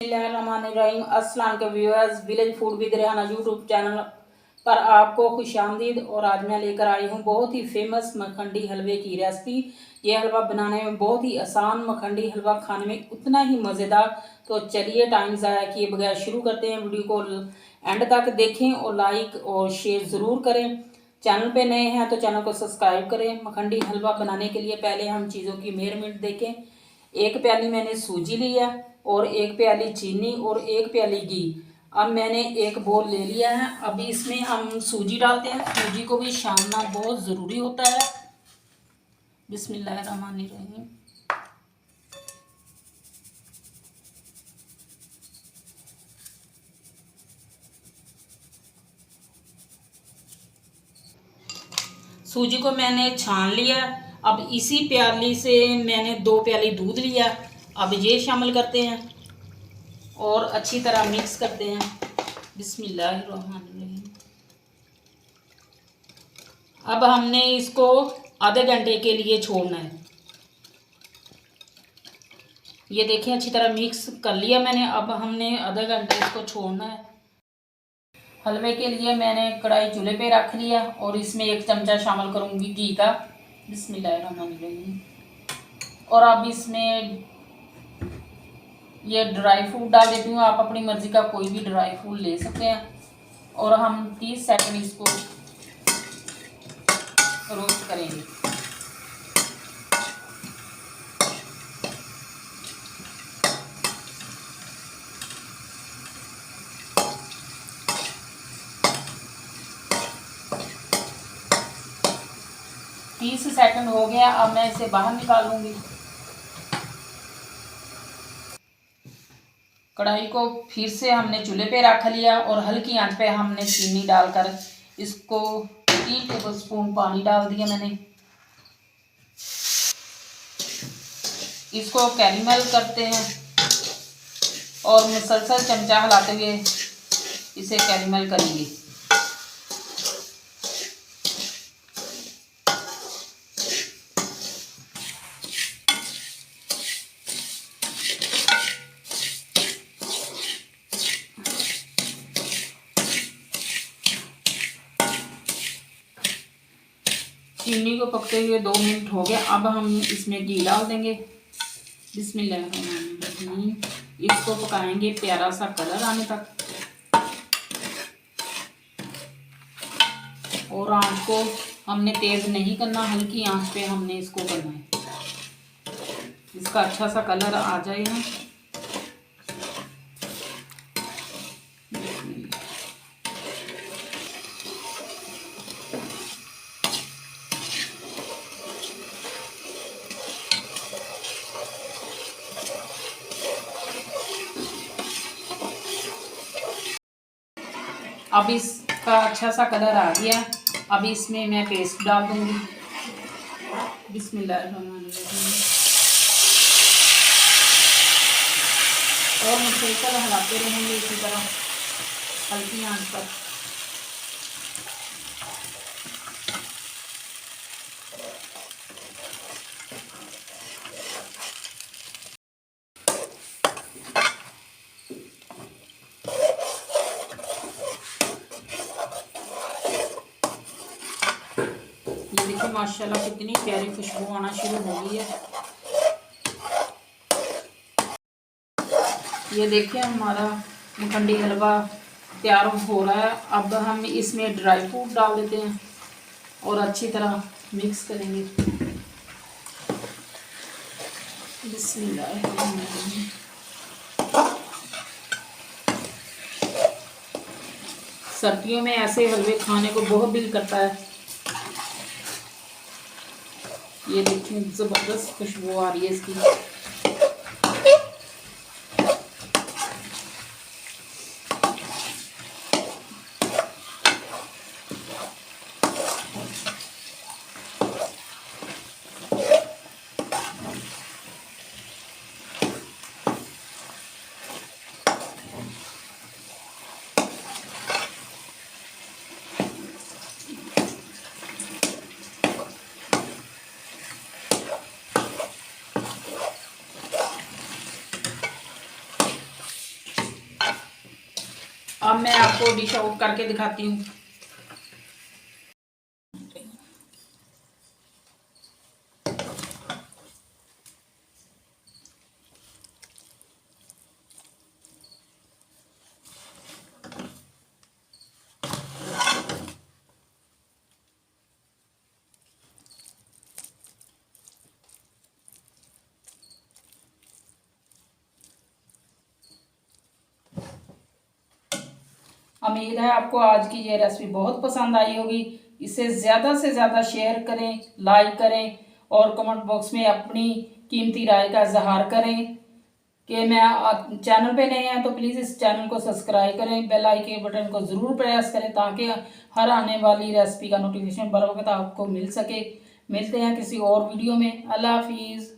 बिस्मिल्लाहिर्रहमानिर्रहीम। अस्सलाम के viewers, village food with Rehana YouTube channel पर आपको खुशामदीद। और आज मैं लेकर आई हूँ बहुत ही फेमस मखंडी हलवे की रेसिपी। ये हलवा बनाने में बहुत ही आसान, मखंडी हलवा खाने में उतना ही मज़ेदार। तो चलिए टाइम ज़ाया किए बगैर शुरू करते हैं। वीडियो को एंड तक देखें और लाइक और शेयर ज़रूर करें। चैनल पे नए हैं तो चैनल को सब्सक्राइब करें। मखंडी हलवा बनाने के लिए पहले हम चीज़ों की मेजरमेंट देखें। 1 प्याली मैंने सूजी ली है और 1 प्याली चीनी और 1 प्याली घी। अब मैंने एक बोल ले लिया है। अभी इसमें हम सूजी डालते हैं। सूजी को भी छानना बहुत ज़रूरी होता है। बिस्मिल्लाहिर्रहमानिर्रहीम। सूजी को मैंने छान लिया। अब इसी प्याली से मैंने 2 प्याली दूध लिया। अब ये शामिल करते हैं और अच्छी तरह मिक्स करते हैं। बिस्मिल्लाहिर्रहमानिर्रहीम। अब हमने इसको आधे घंटे के लिए छोड़ना है। ये देखिए अच्छी तरह मिक्स कर लिया मैंने। अब हमने आधे घंटे इसको छोड़ना है। हलवे के लिए मैंने कढ़ाई चूल्हे पे रख लिया और इसमें 1 चमचा शामिल करूंगी घी का। बिस्मिल्लाहिर्रहमानिर्रहीम। और अब इसमें ये ड्राई फ्रूट डाल देती हूँ। आप अपनी मर्ज़ी का कोई भी ड्राई फ्रूट ले सकते हैं। और हम 30 सेकंड इसको रोस्ट करेंगे। तीस सेकंड हो गया। अब मैं इसे बाहर निकाल लूँगी। कढ़ाई को फिर से हमने चूल्हे पे रख लिया और हल्की आंच पे हमने चीनी डालकर इसको 3 टेबलस्पून पानी डाल दिया मैंने। इसको कैरेमल करते हैं और मुसलसल चमचा हिलाते हुए इसे कैरेमल करेंगे। चीनी को पकते हुए 2 मिनट हो गया। अब हम इसमें घी डाल देंगे। बिस्मिल्लाहिर्रहमानिर्रहीम। इसको पकाएंगे प्यारा सा कलर आने तक। और आंच को हमने तेज़ नहीं करना, हल्की आंच पे हमने इसको करना है। इसका अच्छा सा कलर आ जाए ना। अब इसका अच्छा सा कलर आ गया। अब इसमें मैं पेस्ट डाल दूंगी। बिस्मिल्लाहिर्रहमानिर्रहीम। और मुसलसल हिलाते रहेंगे इसी तरह हल्की आंच पर। ये देखिए माशाल्लाह कितनी प्यारी खुशबू आना शुरू हो गई है। ये देखिए हमारा मखंडी हलवा तैयार हो रहा है। अब हम इसमें ड्राई फ्रूट डाल देते हैं और अच्छी तरह मिक्स करेंगे। बिस्मिल्लाहिर्रहमानिर्रहीम। सर्दियों में ऐसे हलवे खाने को बहुत दिल करता है। ये देखिए ज़बरदस्त खुशबू आ रही है इसकी। अब मैं आपको डिश आउट करके दिखाती हूँ। उम्मीद है आपको आज की ये रेसिपी बहुत पसंद आई होगी। इसे ज़्यादा से ज़्यादा शेयर करें, लाइक करें और कमेंट बॉक्स में अपनी कीमती राय का इजहार करें कि मैं चैनल पे नए हैं तो प्लीज़ इस चैनल को सब्सक्राइब करें, बेल आइकन बटन को ज़रूर प्रेस करें ताकि हर आने वाली रेसिपी का नोटिफिकेशन बर वक्त आपको मिल सके। मिलते हैं किसी और वीडियो में। अल्लाह हाफिज़।